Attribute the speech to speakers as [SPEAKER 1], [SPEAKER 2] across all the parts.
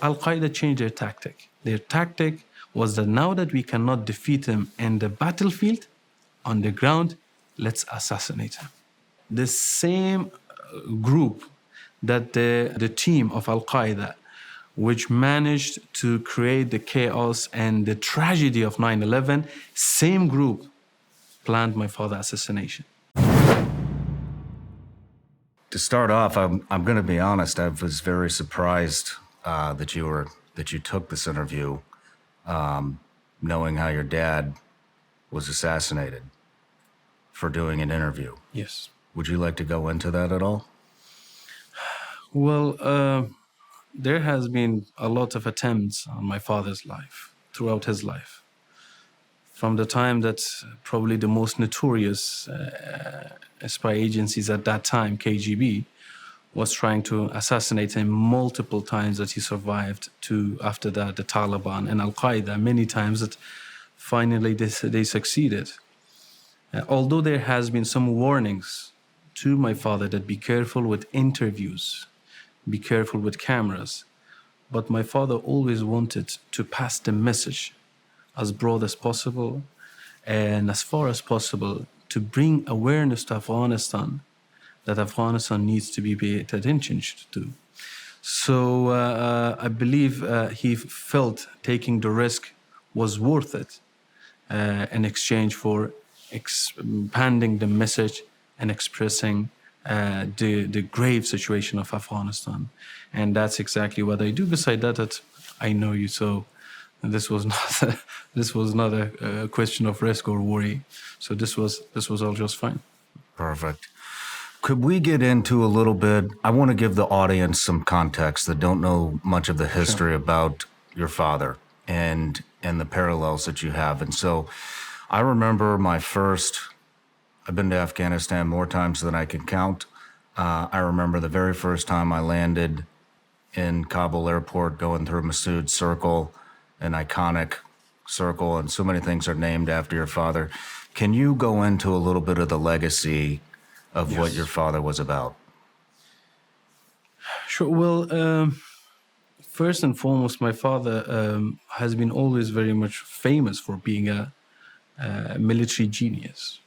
[SPEAKER 1] Al-Qaeda changed their tactic. Their tactic was that now that we cannot defeat him in the battlefield, on the ground, let's assassinate him. The same group that the team of Al-Qaeda, which managed to create the chaos and the tragedy of 9/11, same group planned my father's assassination.
[SPEAKER 2] To start off, I'm going to be honest. I was very surprised that you took this interview, knowing how your dad was assassinated for doing an interview.
[SPEAKER 1] Yes.
[SPEAKER 2] Would you like to go into that at all?
[SPEAKER 1] Well, there has been a lot of attempts on my father's life throughout his life. From the time that probably the most notorious spy agencies at that time, KGB, was trying to assassinate him multiple times, that he survived, to after that the Taliban and Al-Qaeda, many times that finally they succeeded. Although there has been some warnings to my father that be careful with interviews, be careful with cameras, but my father always wanted to pass the message as broad as possible and as far as possible to bring awareness to Afghanistan that Afghanistan needs to be paid attention to. So I believe he felt taking the risk was worth it in exchange for expanding the message and expressing the grave situation of Afghanistan. And that's exactly what I do. Beside that I know you, so this was not a question of risk or worry. So this was all just fine.
[SPEAKER 2] Perfect. Could we get into a little bit? I want to give the audience some context that don't know much of the history about your father and the parallels that you have. And so I remember I've been to Afghanistan more times than I can count. I remember the very first time I landed in Kabul airport, going through Masood Circle, an iconic circle, and so many things are named after your father. Can you go into a little bit of the legacy of what your father was about?
[SPEAKER 1] Sure. Well, first and foremost, my father has been always very much famous for being a military genius.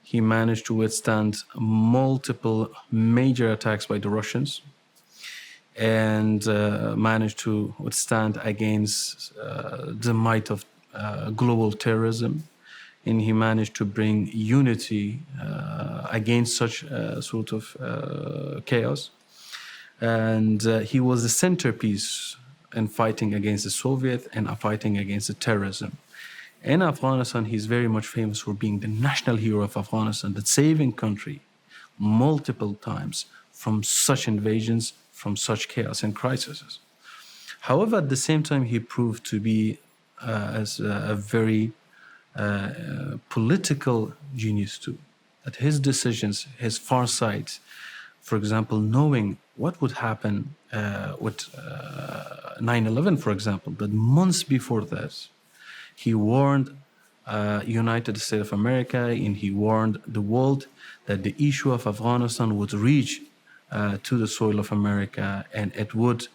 [SPEAKER 1] He managed to withstand multiple major attacks by the Russians and managed to withstand against the might of global terrorism. And he managed to bring unity against such sort of chaos. And he was the centerpiece in fighting against the Soviet and fighting against the terrorism. In Afghanistan, he's very much famous for being the national hero of Afghanistan, that saving country multiple times from such invasions, from such chaos and crises. However, at the same time, he proved to be as a very political genius too. That his decisions, his foresight, for example, knowing what would happen with 9/11, for example, that months before that, he warned United States of America and he warned the world that the issue of Afghanistan would reach to the soil of America and it would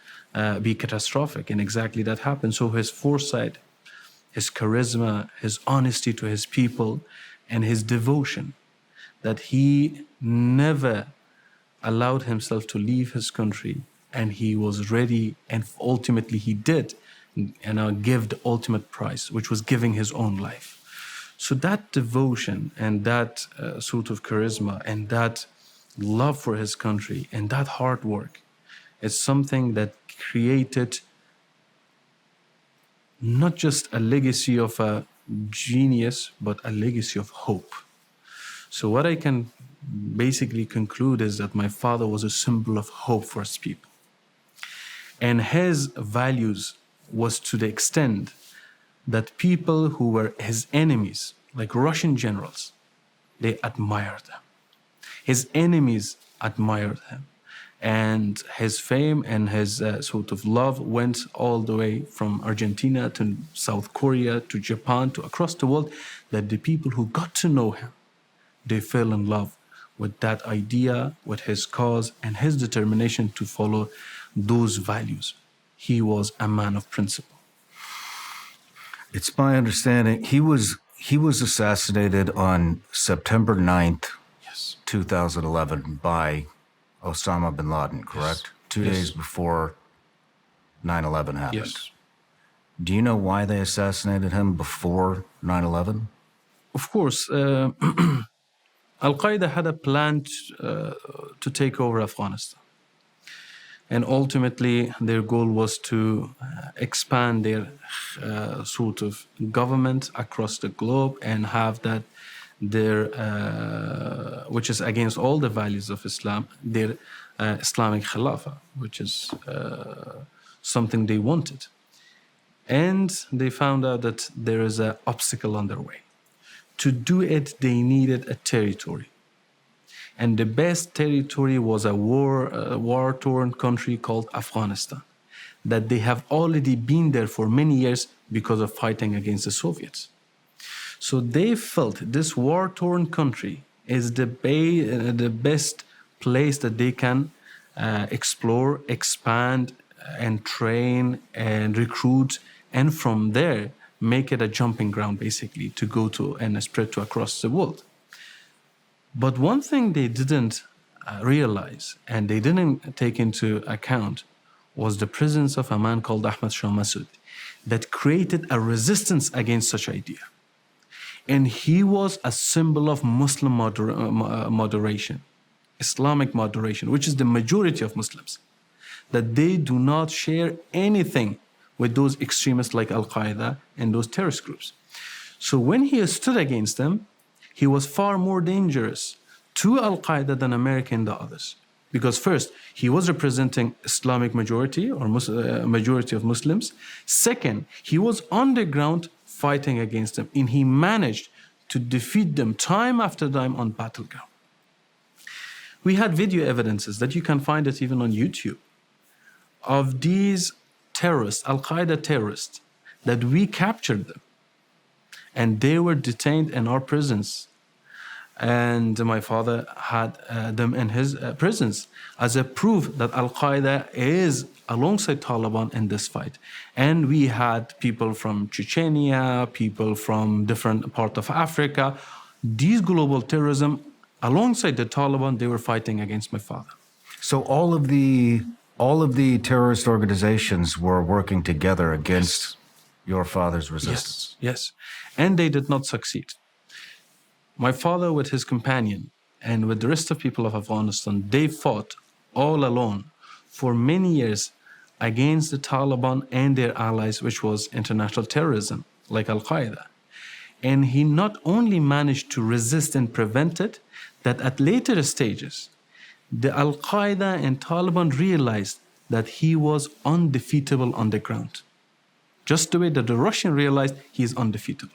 [SPEAKER 1] be catastrophic. And exactly that happened. So his foresight, his charisma, his honesty to his people, and his devotion, that he never allowed himself to leave his country, and he was ready, and ultimately he did, give the ultimate price, which was giving his own life. So that devotion and that sort of charisma and that love for his country and that hard work is something that created not just a legacy of a genius, but a legacy of hope. So what I can basically conclude is that my father was a symbol of hope for his people. And his values was to the extent that people who were his enemies, like Russian generals, they admired him. His enemies admired him. And his fame and his sort of love went all the way from Argentina to South Korea to Japan to across the world, that the people who got to know him, they fell in love with that idea, with his cause, and his determination to follow those values. he was a man of principle.
[SPEAKER 2] It's my understanding he was assassinated on September 9th,
[SPEAKER 1] Yes.
[SPEAKER 2] 2011 by Osama bin Laden, correct?
[SPEAKER 1] Yes.
[SPEAKER 2] 2
[SPEAKER 1] Yes.
[SPEAKER 2] days before 9/11 happened.
[SPEAKER 1] Yes.
[SPEAKER 2] Do you know why they assassinated him before 9/11?
[SPEAKER 1] Of course, Al-Qaeda had a plan to take over Afghanistan. And ultimately, their goal was to expand their sort of government across the globe and have that their, which is against all the values of Islam, their Islamic Khilafah, which is something they wanted. And they found out that there is an obstacle on their way. To do it, they needed a territory. And the best territory was a war-torn country called Afghanistan, that they have already been there for many years because of fighting against the Soviets. So they felt this war-torn country is the best place that they can explore, expand, and train and recruit, and from there make it a jumping ground, basically, to go to and spread to across the world. But one thing they didn't realize and they didn't take into account was the presence of a man called Ahmad Shah Massoud that created a resistance against such idea. And he was a symbol of Muslim moderation, Islamic moderation, which is the majority of Muslims, that they do not share anything with those extremists like Al-Qaeda and those terrorist groups. So when he stood against them, he was far more dangerous to Al-Qaeda than America and the others. Because first, he was representing Islamic majority or majority of Muslims. Second, he was on the ground fighting against them, and he managed to defeat them time after time on battleground. We had video evidences that you can find it even on YouTube of these terrorists, Al-Qaeda terrorists, that we captured them. And they were detained in our prisons. And my father had them in his prisons as a proof that Al-Qaeda is alongside Taliban in this fight. And we had people from Chechnya, people from different parts of Africa. These global terrorism, alongside the Taliban, they were fighting against my father.
[SPEAKER 2] So all of the terrorist organizations were working together against your father's resistance.
[SPEAKER 1] Yes. And they did not succeed. My father, with his companion and with the rest of people of Afghanistan, they fought all alone for many years against the Taliban and their allies, which was international terrorism, like Al-Qaeda. And he not only managed to resist and prevent it, that at later stages, the Al-Qaeda and Taliban realized that he was undefeatable on the ground. Just the way that the Russian realized he is undefeatable.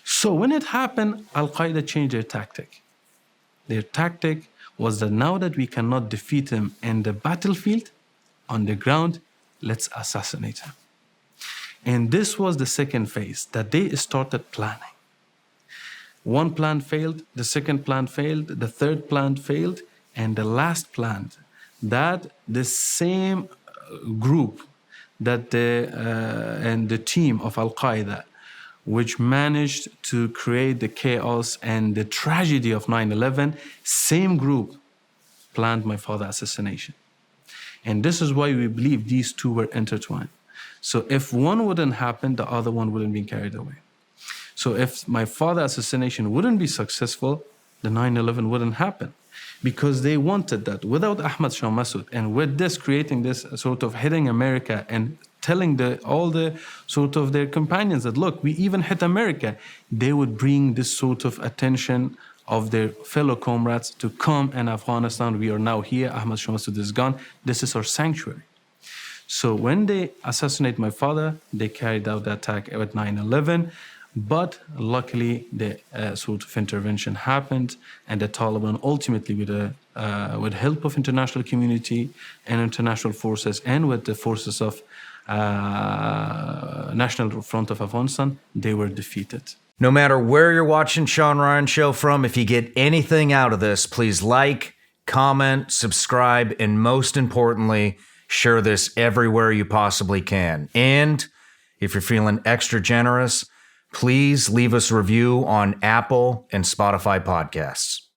[SPEAKER 1] So when it happened, Al-Qaeda changed their tactic. Their tactic was that now that we cannot defeat him in the battlefield, on the ground, let's assassinate him. And this was the second phase that they started planning. One plan failed, the second plan failed, the third plan failed, and the last plan, that the same group that and the team of Al-Qaeda, which managed to create the chaos and the tragedy of 9/11, same group planned my father's assassination. And this is why we believe these two were intertwined. So if one wouldn't happen, the other one wouldn't be carried away. So if my father's assassination wouldn't be successful, the 9/11 wouldn't happen. Because they wanted that. Without Ahmad Shah Massoud, and with this creating this sort of hitting America and telling all the sort of their companions that, look, we even hit America, they would bring this sort of attention of their fellow comrades to come in Afghanistan. We are now here. Ahmad Shah Massoud is gone. This is our sanctuary. So when they assassinate my father, they carried out the attack at 9/11. But luckily, the sort of intervention happened, and the Taliban ultimately, with help of international community and international forces, and with the forces of National Front of Afghanistan, they were defeated.
[SPEAKER 2] No matter where you're watching Shawn Ryan Show from, if you get anything out of this, please like, comment, subscribe, and most importantly, Share this everywhere you possibly can. And if you're feeling extra generous, please leave us a review on Apple and Spotify podcasts.